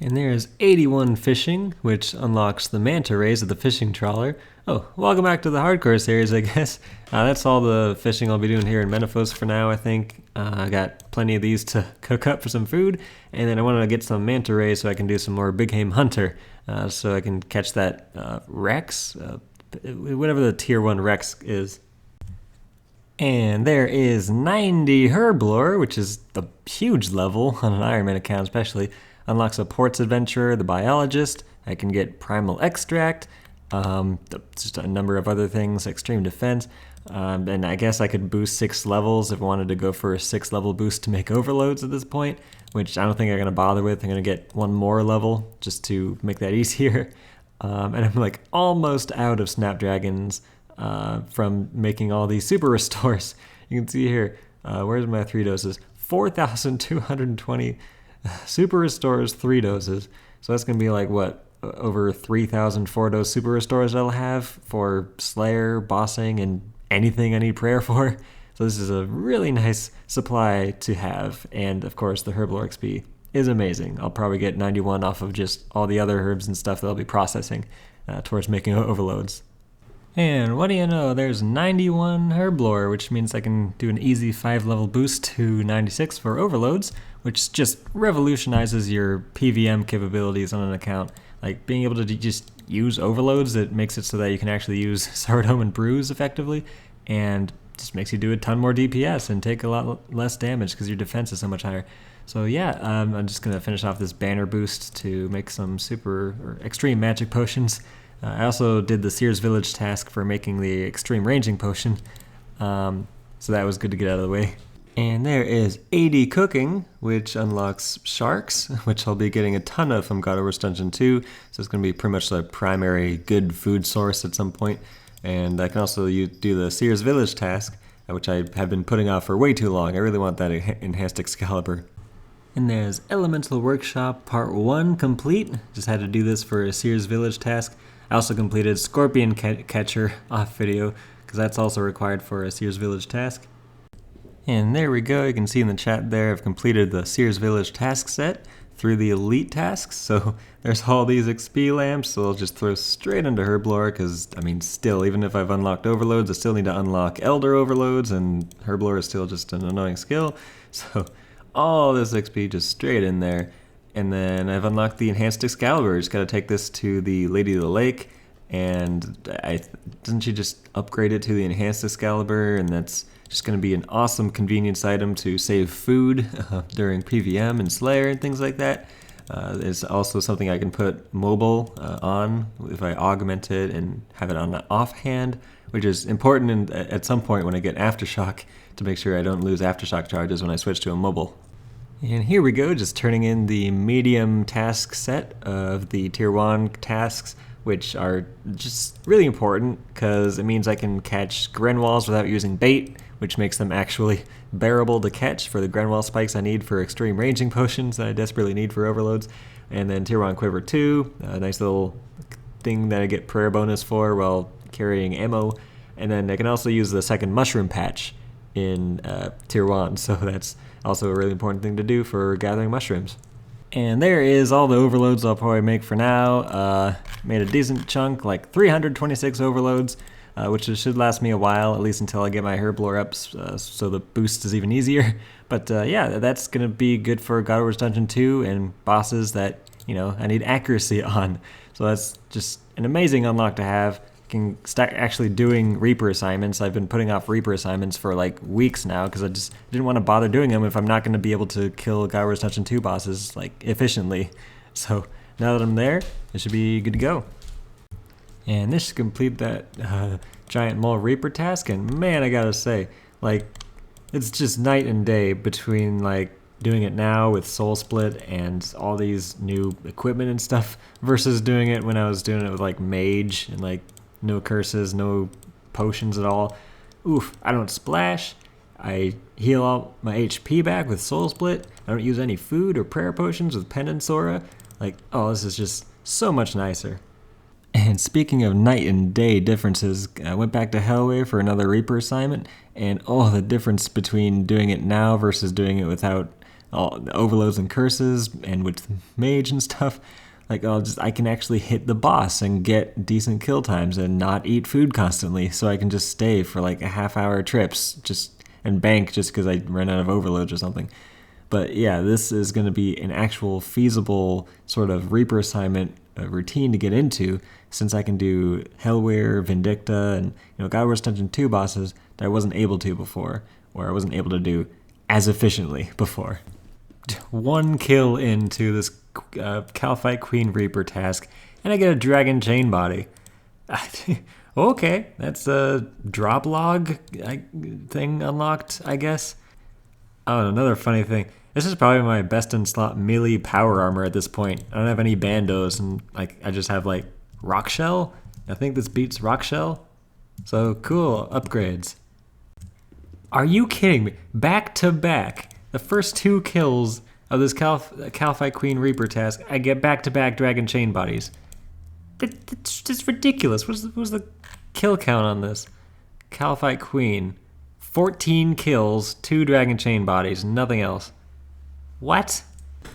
And there's 81 fishing, which unlocks the manta rays of the fishing trawler. Oh, welcome back to the hardcore series, I guess. That's all the fishing I'll be doing here in Menifos for now, I think. I got plenty of these to cook up for some food, and then I wanted to get some manta rays so I can do some more big game hunter, so I can catch that Rex, whatever the tier 1 Rex is. And there is 90 Herblore, which is a huge level on an Ironman account especially. Unlocks a Ports Adventurer, the Biologist. I can get Primal Extract, just a number of other things, Extreme Defense. And I guess I could boost 6 levels if I wanted to go for a 6 level boost to make overloads at this point, which I don't think I'm going to bother with. I'm going to get one more level just to make that easier. And I'm like almost out of Snapdragons from making all these super restores. You can see here, where's my 3 doses? 4,220 super restores, 3 doses. So that's going to be like, what, over 3,000 4-dose super restores I'll have for Slayer, bossing, and anything I need prayer for. So this is a really nice supply to have. And of course, the Herblore XP is amazing. I'll probably get 91 off of just all the other herbs and stuff that I'll be processing towards making overloads. And what do you know, there's 91 Herblore, which means I can do an easy 5-level boost to 96 for overloads, which just revolutionizes your PvM capabilities on an account. Like being able to just use overloads, it makes it so that you can actually use Sardome and Bruise effectively, and just makes you do a ton more DPS and take a lot less damage because your defense is so much higher. So yeah, I'm just going to finish off this banner boost to make some super or extreme magic potions. I also did the Sears Village task for making the extreme ranging potion, so that was good to get out of the way. And there is 80 cooking, which unlocks sharks, which I'll be getting a ton of from God of War Dungeon 2, so it's going to be pretty much the primary good food source at some point. And I can also do the Sears Village task, which I have been putting off for way too long. I really want that enhanced Excalibur. And there's Elemental Workshop Part 1 complete. Just had to do this for a Sears Village task. I also completed Scorpion Catcher off video, because that's also required for a Sears Village task. And there we go, you can see in the chat there I've completed the Sears Village task set through the Elite tasks. So there's all these XP lamps, so I'll just throw straight into Herblore, because, I mean, still, even if I've unlocked overloads, I still need to unlock Elder overloads, and Herblore is still just an annoying skill. So all this XP just straight in there. And then I've unlocked the Enhanced Excalibur. Just got to take this to the Lady of the Lake, and doesn't she just upgrade it to the Enhanced Excalibur, and that's just going to be an awesome convenience item to save food during PvM and Slayer and things like that. It's also something I can put mobile on if I augment it and have it on the offhand, which is important at some point when I get Aftershock to make sure I don't lose Aftershock charges when I switch to a mobile. And here we go, just turning in the medium task set of the Tier 1 tasks, which are just really important because it means I can catch Grenwalls without using bait, which makes them actually bearable to catch for the Grenwall spikes I need for extreme ranging potions that I desperately need for overloads. And then Tier 1 Quiver 2, a nice little thing that I get prayer bonus for while carrying ammo. And then I can also use the second Mushroom Patch in Tier 1, so that's also a really important thing to do for gathering mushrooms. And there is all the overloads I'll probably make for now. Made a decent chunk, like 326 overloads, which should last me a while, at least until I get my Herblore ups, so the boost is even easier. But yeah, that's going to be good for God of War Dungeon 2 and bosses that, you know, I need accuracy on. So that's just an amazing unlock to have. Can start actually doing Reaper assignments. I've been putting off Reaper assignments for like weeks now because I just didn't want to bother doing them if I'm not going to be able to kill God of War Dungeon 2 bosses like efficiently. So now that I'm there, it should be good to go. And this should complete that giant mole Reaper task. And man, I gotta say, like, it's just night and day between like doing it now with Soul Split and all these new equipment and stuff versus doing it when I was doing it with like Mage and like no curses, no potions at all. Oof, I don't splash. I heal all my HP back with Soul Split. I don't use any food or prayer potions with Pendant Sora. Like, oh, this is just so much nicer. And speaking of night and day differences, I went back to Hellway for another Reaper assignment, and oh, the difference between doing it now versus doing it without all the overloads and curses, and with mage and stuff, like I can actually hit the boss and get decent kill times and not eat food constantly, so I can just stay for like a half-hour trips and bank just because I ran out of overloads or something. But yeah, this is going to be an actual feasible sort of Reaper assignment routine to get into, since I can do Hellweir, Vindicta, and God Wars Dungeon 2 bosses that I wasn't able to before, or I wasn't able to do as efficiently before. One kill into this Calphite Queen Reaper task, and I get a Dragon Chain Body. Okay, that's a drop log thing unlocked, I guess. Oh, another funny thing. This is probably my best in slot melee power armor at this point. I don't have any bandos, and I just have Rock Shell. I think this beats Rock Shell. So cool, upgrades. Are you kidding me? Back to back, the first 2 kills of this Calphite Queen Reaper task, I get back-to-back Dragon Chain Bodies. It's just ridiculous. What was the kill count on this? Calphite Queen. 14 kills, 2 Dragon Chain Bodies, nothing else. What?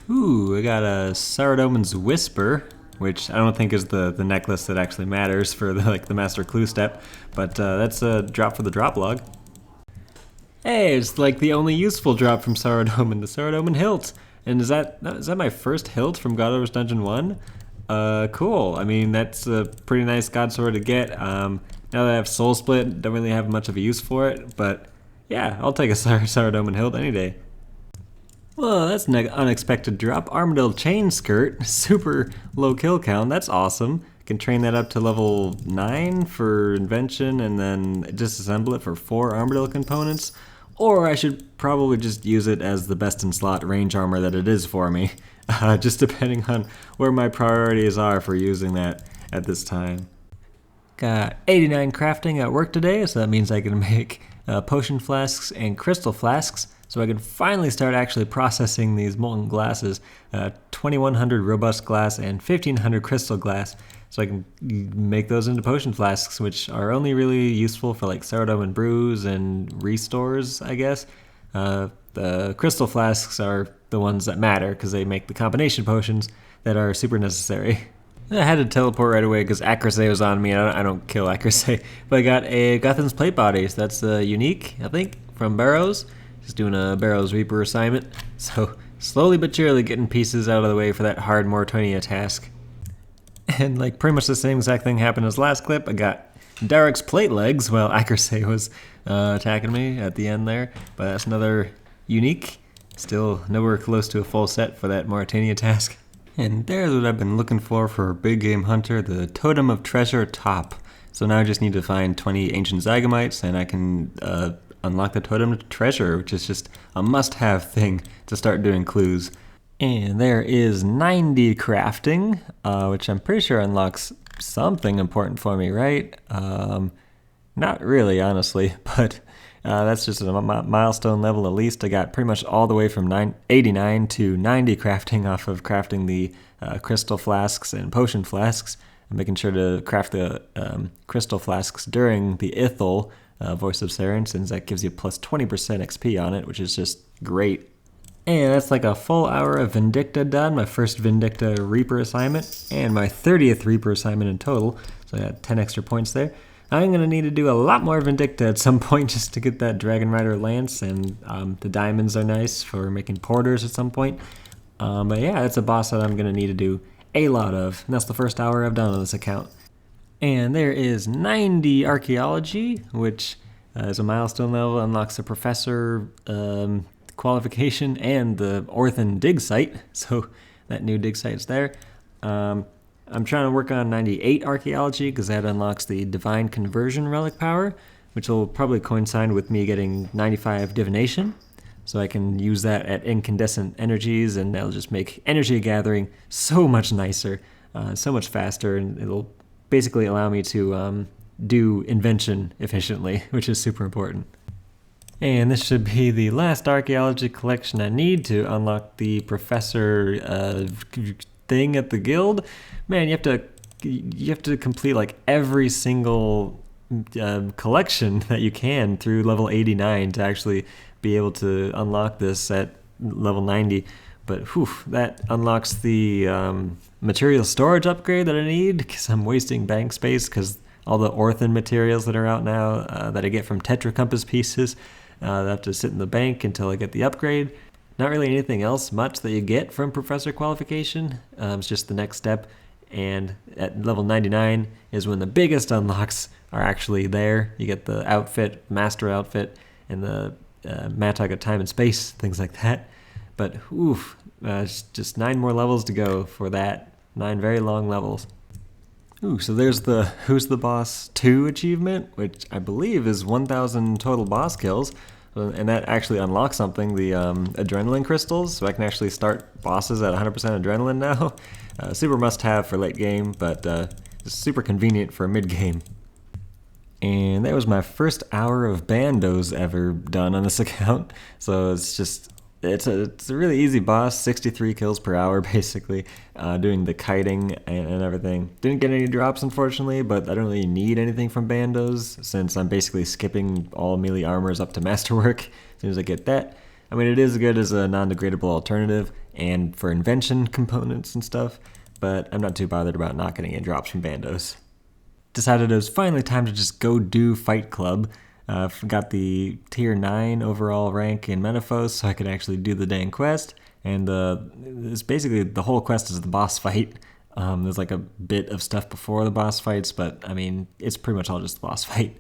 Ooh, I got a Saradomin's Whisper, which I don't think is the necklace that actually matters for the Master Clue step, but that's a drop for the drop log. Hey, it's the only useful drop from Saradomin, the Saradomin hilt. And is that my first hilt from God Wars Dungeon 1? Cool. I mean, that's a pretty nice god sword to get. Now that I have Soul Split, don't really have much of a use for it, but yeah, I'll take a Saradomin hilt any day. Well, that's an unexpected drop. Armadillo Chain Skirt, super low kill count, that's awesome. I can train that up to level 9 for Invention and then disassemble it for 4 Armadillo components. Or I should probably just use it as the best in slot range armor that it is for me. Just depending on where my priorities are for using that at this time. Got 89 crafting at work today, so that means I can make potion flasks and crystal flasks. So I can finally start actually processing these molten glasses, 2100 robust glass and 1500 crystal glass. So I can make those into potion flasks, which are only really useful for Saradomin brews and restores, I guess. The crystal flasks are the ones that matter because they make the combination potions that are super necessary. I had to teleport right away because Acrosay was on me. I don't kill Acrosay, but I got a Guthan's Plate Body. So that's unique, I think, from Barrows. Just doing a Barrows Reaper assignment. So slowly but surely getting pieces out of the way for that hard Mortonia task. And pretty much the same exact thing happened as last clip. I got Derek's Plate Legs while Acrosay was attacking me at the end there. But that's another unique. Still nowhere close to a full set for that Mortonia task. And there's what I've been looking for a big game hunter, the Totem of Treasure Top. So now I just need to find 20 Ancient Zygomites and I can unlock the Totem of Treasure, which is just a must-have thing to start doing clues. And there is 90 crafting, which I'm pretty sure unlocks something important for me, right? Not really, honestly, but that's just a milestone level at least. I got pretty much all the way from 89 to 90 crafting off of crafting the crystal flasks and potion flasks. I'm making sure to craft the crystal flasks during the Ithel Voice of Saren, since that gives you plus 20% XP on it, which is just great. And that's a full hour of Vindicta done, my first Vindicta Reaper assignment, and my 30th Reaper assignment in total, so I got 10 extra points there. I'm going to need to do a lot more Vindicta at some point just to get that Dragon Rider Lance, and the diamonds are nice for making porters at some point. But yeah, it's a boss that I'm going to need to do a lot of, and that's the first hour I've done on this account. And there is 90 Archaeology, which is a milestone level, unlocks the Professor qualification and the Orthan dig site, so that new dig site's there. I'm trying to work on 98 Archaeology because that unlocks the Divine Conversion Relic power, which will probably coincide with me getting 95 Divination, so I can use that at incandescent energies, and that'll just make energy gathering so much nicer, so much faster, and it'll basically allow me to do invention efficiently, which is super important. And this should be the last Archaeology collection I need to unlock the Professor thing at the guild. Man, you have to complete every single collection that you can through level 89 to actually be able to unlock this at level 90. But whew, that unlocks the material storage upgrade that I need because I'm wasting bank space because all the orphan materials that are out now that I get from Tetra Compass pieces, they have to sit in the bank until I get the upgrade. Not really anything else much that you get from Professor Qualification. It's just the next step. And at level 99 is when the biggest unlocks are actually there. You get the outfit, master outfit, and the Mattock of Time and Space, things like that. But oof, just 9 more levels to go for that. 9 very long levels. Ooh, so there's the Who's the Boss 2 achievement, which I believe is 1,000 total boss kills. And that actually unlocks something, the adrenaline crystals, so I can actually start bosses at 100% adrenaline now. Super must-have for late game, but super convenient for mid-game. And that was my first hour of bandos ever done on this account. So it's a really easy boss, 63 kills per hour basically, doing the kiting and everything. Didn't get any drops unfortunately, but I don't really need anything from bandos since I'm basically skipping all melee armors up to masterwork as soon as I get that. I mean, it is good as a non-degradable alternative and for invention components and stuff, but I'm not too bothered about not getting any drops from bandos. Decided it was finally time to just go do Fight Club. Got the tier 9 overall rank in Menaphos so I could actually do the dang quest. And it's basically the whole quest is the boss fight. There's like a bit of stuff before the boss fights, but I mean, it's pretty much all just the boss fight.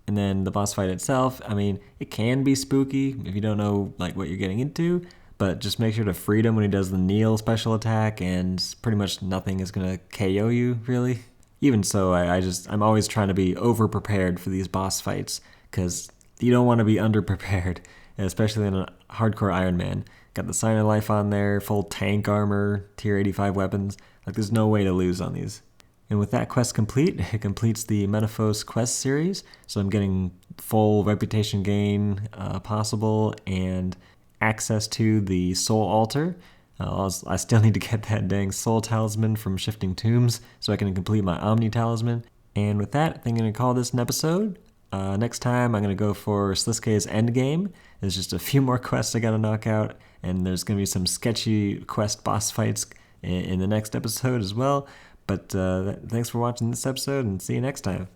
And then the boss fight itself, I mean, it can be spooky if you don't know like what you're getting into, but just make sure to freedom when he does the kneel special attack, and pretty much nothing is going to KO you, really. Even so, I'm always trying to be over-prepared for these boss fights, because you don't want to be under-prepared, especially in a hardcore Ironman. Got the Sign of Life on there, full tank armor, tier 85 weapons. Like, there's no way to lose on these. And with that quest complete, it completes the Menaphos quest series, so I'm getting full reputation gain possible and access to the Soul Altar. I still need to get that dang Soul Talisman from Shifting Tombs so I can complete my Omni Talisman. And with that, I think I'm going to call this an episode. Next time, I'm going to go for Sliske's Endgame. There's just a few more quests I got to knock out, and there's going to be some sketchy quest boss fights in the next episode as well. But thanks for watching this episode, and see you next time.